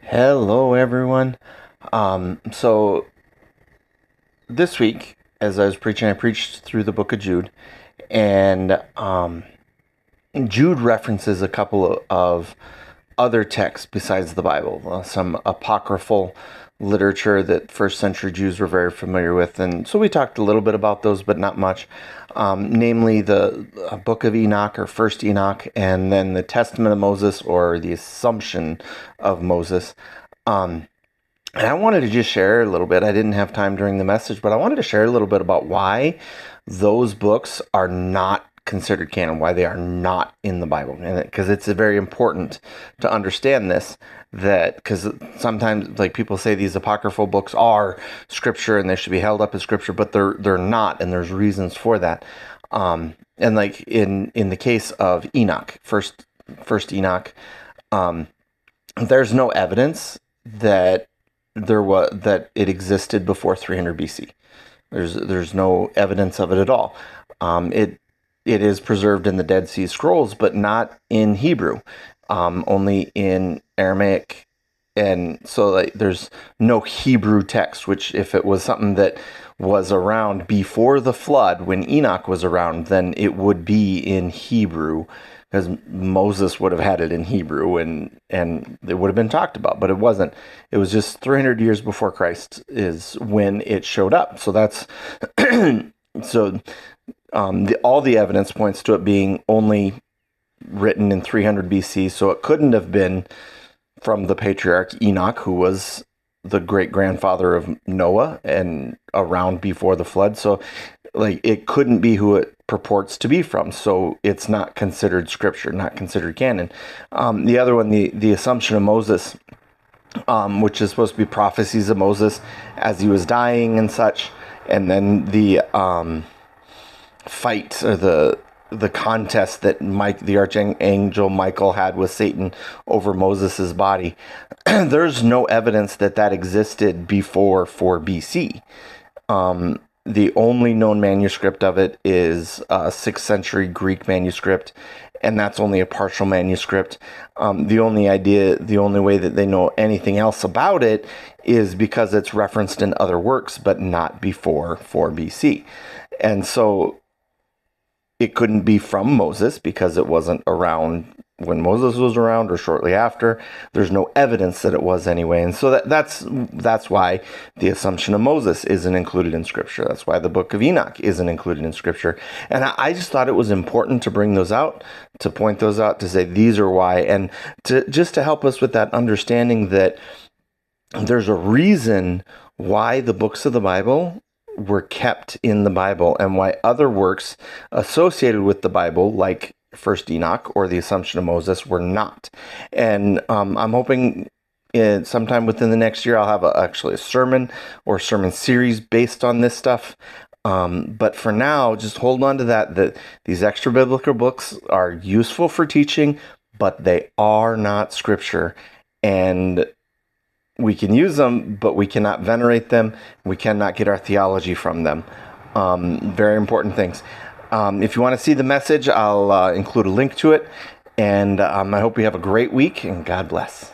Hello, everyone. So this week, as I was preaching, I preached through the book of Jude, and Jude references a couple of other texts besides the Bible, some apocryphal literature that first century Jews were very familiar with. And so we talked a little bit about those, but not much. Namely, the book of Enoch or first Enoch, and then the Testament of Moses or the Assumption of Moses. And I wanted to just share a little bit. I didn't have time during the message, but I wanted to share a little bit about why those books are not considered canon, why they are not in the Bible. And because it's very important to understand this, that because sometimes like people say these apocryphal books are scripture and they should be held up as scripture, but they're not, and there's reasons for that. And like in the case of Enoch, first Enoch, there's no evidence that it existed before 300 BC. There's no evidence of it at all. It is preserved in the Dead Sea Scrolls, but not in Hebrew, only in Aramaic. And so like, there's no Hebrew text, which if it was something that was around before the flood, when Enoch was around, then it would be in Hebrew, because Moses would have had it in Hebrew and it would have been talked about, but it wasn't. It was just 300 years before Christ is when it showed up. So that's so all the evidence points to it being only written in 300 BC. So it couldn't have been from the patriarch Enoch, who was the great grandfather of Noah and around before the flood. So like it couldn't be who it purports to be from, so it's not considered scripture, not considered canon. The other one, the Assumption of Moses, which is supposed to be prophecies of Moses as he was dying and such, and then the fight or the contest that the archangel Michael had with Satan over Moses's body. There's no evidence that existed before 4 BC. The only known manuscript of it is a 6th century Greek manuscript, and that's only a partial manuscript. The only way that they know anything else about it is because it's referenced in other works, but not before 4 BC. And so it couldn't be from Moses because it wasn't around when Moses was around or shortly after. There's no evidence that it was anyway. And so that's why the Assumption of Moses isn't included in Scripture. That's why the book of Enoch isn't included in Scripture. And I just thought it was important to bring those out, to point those out, to say these are why, and to help us with that understanding that there's a reason why the books of the Bible were kept in the Bible and why other works associated with the Bible, like First Enoch or the Assumption of Moses, were not. And I'm hoping sometime within the next year I'll have actually a sermon or sermon series based on this stuff. But for now, just hold on to that these extra biblical books are useful for teaching, but they are not scripture. And we can use them, but we cannot venerate them. We cannot get our theology from them. Very important things. If you want to see the message, I'll include a link to it. And I hope you have a great week, and God bless.